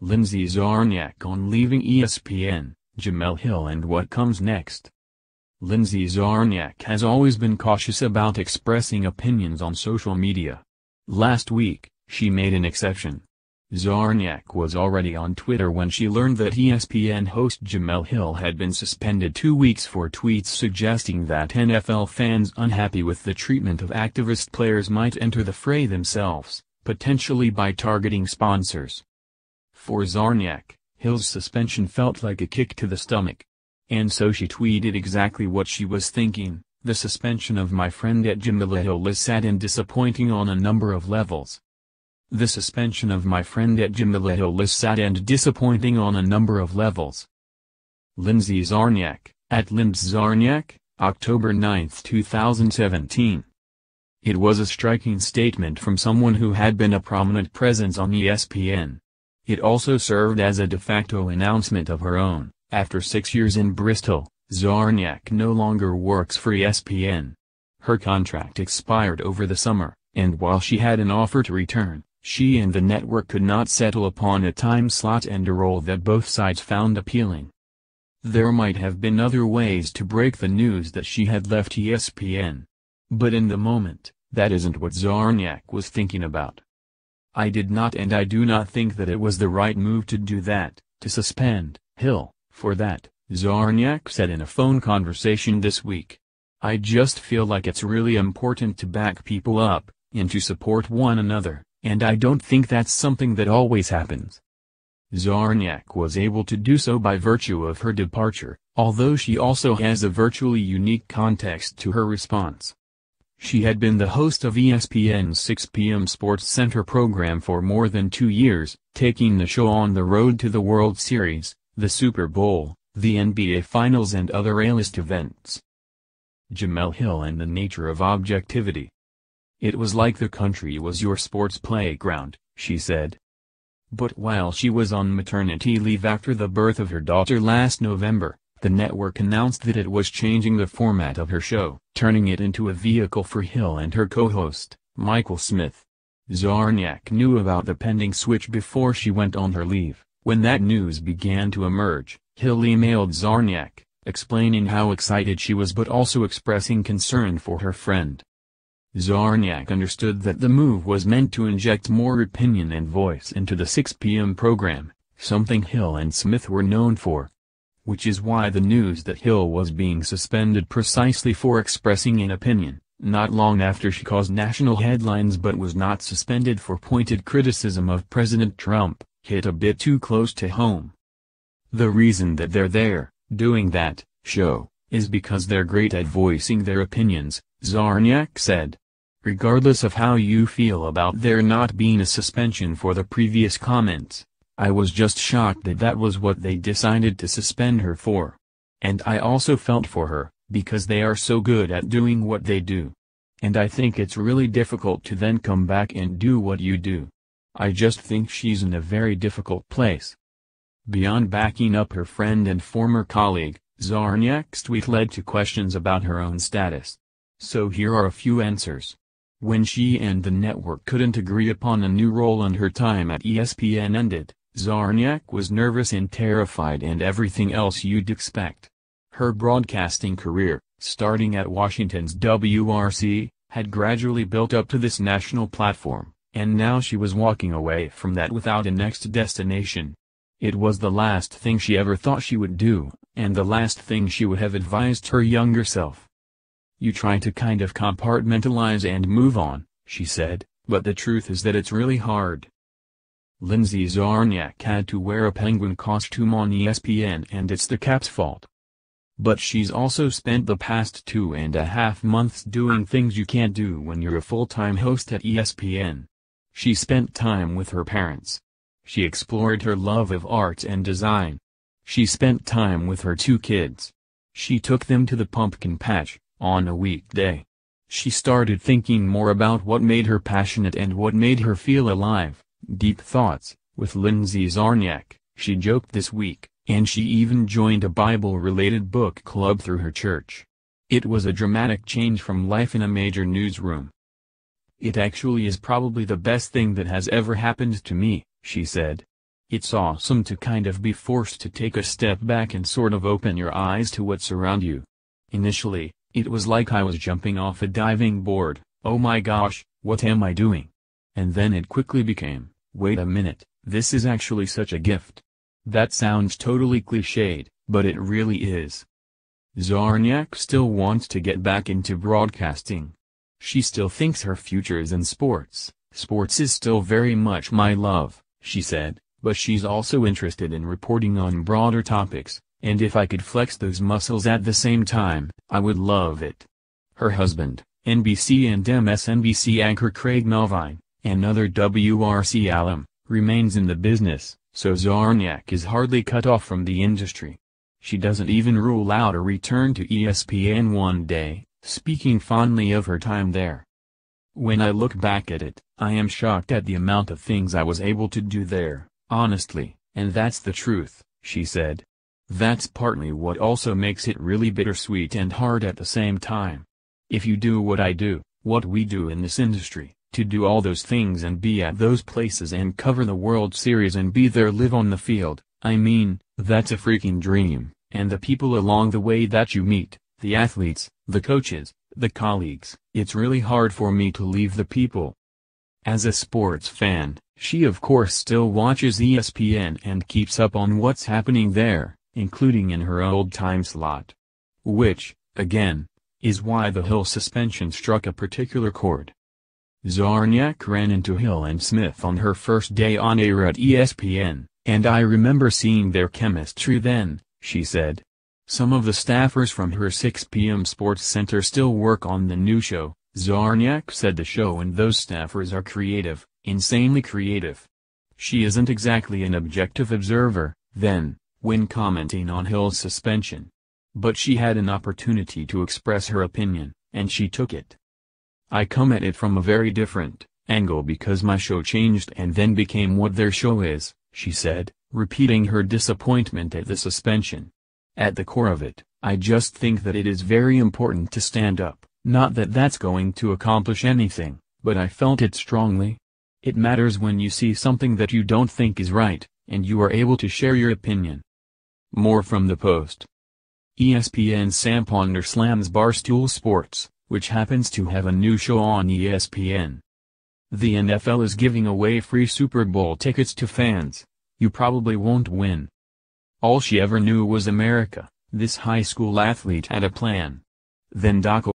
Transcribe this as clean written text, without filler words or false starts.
Lindsay Czarniak on leaving ESPN, Jemele Hill and what comes next. Lindsay Czarniak has always been cautious about expressing opinions on social media. Last week, she made an exception. Czarniak was already on Twitter when she learned that ESPN host Jemele Hill had been suspended 2 weeks for tweets suggesting that NFL fans unhappy with the treatment of activist players might enter the fray themselves, potentially by targeting sponsors. For Czarniak, Hill's suspension felt like a kick to the stomach. And so she tweeted exactly what she was thinking: "The suspension of my friend at Jemele Hill is sad and disappointing on a number of levels. The suspension of my friend at Jemele Hill is sad and disappointing on a number of levels." Lindsay Czarniak, at Lindsay Czarniak, October 9, 2017. It was a striking statement from someone who had been a prominent presence on ESPN. It also served as a de facto announcement of her own. After 6 years in Bristol, Czarniak no longer works for ESPN. Her contract expired over the summer, and while she had an offer to return, she and the network could not settle upon a time slot and a role that both sides found appealing. There might have been other ways to break the news that she had left ESPN. But in the moment, that isn't what Czarniak was thinking about. "I did not and I do not think that it was the right move to do that, to suspend Hill for that," Czarniak said in a phone conversation this week. "I just feel like it's really important to back people up, and to support one another, and I don't think that's something that always happens." Czarniak was able to do so by virtue of her departure, although she also has a virtually unique context to her response. She had been the host of ESPN's 6 p.m. Sports Center program for more than 2 years, taking the show on the road to the World Series, the Super Bowl, the NBA Finals and other A-list events. Jemele Hill and the nature of objectivity. "It was like the country was your sports playground," she said. But while she was on maternity leave after the birth of her daughter last November, the network announced that it was changing the format of her show, turning it into a vehicle for Hill and her co-host, Michael Smith. Czarniak knew about the pending switch before she went on her leave. When that news began to emerge, Hill emailed Czarniak, explaining how excited she was but also expressing concern for her friend. Czarniak understood that the move was meant to inject more opinion and voice into the 6 p.m. program, something Hill and Smith were known for. Which is why the news that Hill was being suspended precisely for expressing an opinion, not long after she caused national headlines but was not suspended for pointed criticism of President Trump, hit a bit too close to home. "The reason that they're there, doing that show, is because they're great at voicing their opinions," Czarniak said. "Regardless of how you feel about there not being a suspension for the previous comments, I was just shocked that that was what they decided to suspend her for. And I also felt for her, because they are so good at doing what they do. And I think it's really difficult to then come back and do what you do. I just think she's in a very difficult place." Beyond backing up her friend and former colleague, Czarniak's tweet led to questions about her own status. So here are a few answers. When she and the network couldn't agree upon a new role and her time at ESPN ended, Czarniak was nervous and terrified and everything else you'd expect. Her broadcasting career, starting at Washington's WRC, had gradually built up to this national platform, and now she was walking away from that without a next destination. It was the last thing she ever thought she would do, and the last thing she would have advised her younger self. "You try to kind of compartmentalize and move on," she said, "but the truth is that it's really hard." Lindsay Czarniak had to wear a penguin costume on ESPN and it's the cap's fault. But she's also spent the past 2.5 months doing things you can't do when you're a full-time host at ESPN. She spent time with her parents. She explored her love of art and design. She spent time with her 2 kids. She took them to the pumpkin patch, on a weekday. She started thinking more about what made her passionate and what made her feel alive. Deep thoughts, with Lindsay Czarniak, she joked this week, and she even joined a Bible-related book club through her church. It was a dramatic change from life in a major newsroom. "It actually is probably the best thing that has ever happened to me," she said. "It's awesome to kind of be forced to take a step back and sort of open your eyes to what's around you. Initially, it was like I was jumping off a diving board. Oh my gosh, what am I doing?" And then it quickly became, wait a minute, this is actually such a gift. That sounds totally cliched, but it really is. Czarniak still wants to get back into broadcasting. She still thinks her future is in sports. "Sports is still very much my love," she said, "but she's also interested in reporting on broader topics, and if I could flex those muscles at the same time, I would love it." Her husband, NBC and MSNBC anchor Craig Melvine, another WRC alum, remains in the business, so Czarniak is hardly cut off from the industry. She doesn't even rule out a return to ESPN one day, speaking fondly of her time there. "When I look back at it, I am shocked at the amount of things I was able to do there, honestly, and that's the truth," she said. "That's partly what also makes it really bittersweet and hard at the same time. If you do what I do, what we do in this industry, to do all those things and be at those places and cover the World Series and be there live on the field, I mean, that's a freaking dream, and the people along the way that you meet, the athletes, the coaches, the colleagues, it's really hard for me to leave the people." As a sports fan, she of course still watches ESPN and keeps up on what's happening there, including in her old time slot. Which, again, is why the Hill suspension struck a particular chord. Czarniak ran into Hill and Smith on her first day on air at ESPN, and I remember seeing their chemistry then, she said. Some of the staffers from her 6 p.m. Sports Center still work on the new show. Czarniak said the show and those staffers are creative, insanely creative. She isn't exactly an objective observer, then, when commenting on Hill's suspension. But she had an opportunity to express her opinion, and she took it. "I come at it from a very different angle because my show changed and then became what their show is," she said, repeating her disappointment at the suspension. "At the core of it, I just think that it is very important to stand up, not that that's going to accomplish anything, but I felt it strongly. It matters when you see something that you don't think is right, and you are able to share your opinion." More from the Post. ESPN Sam Ponder slams Barstool Sports, which happens to have a new show on ESPN. "The NFL is giving away free Super Bowl tickets to fans. You probably won't win. All she ever knew was America. This high school athlete had a plan." Then Doc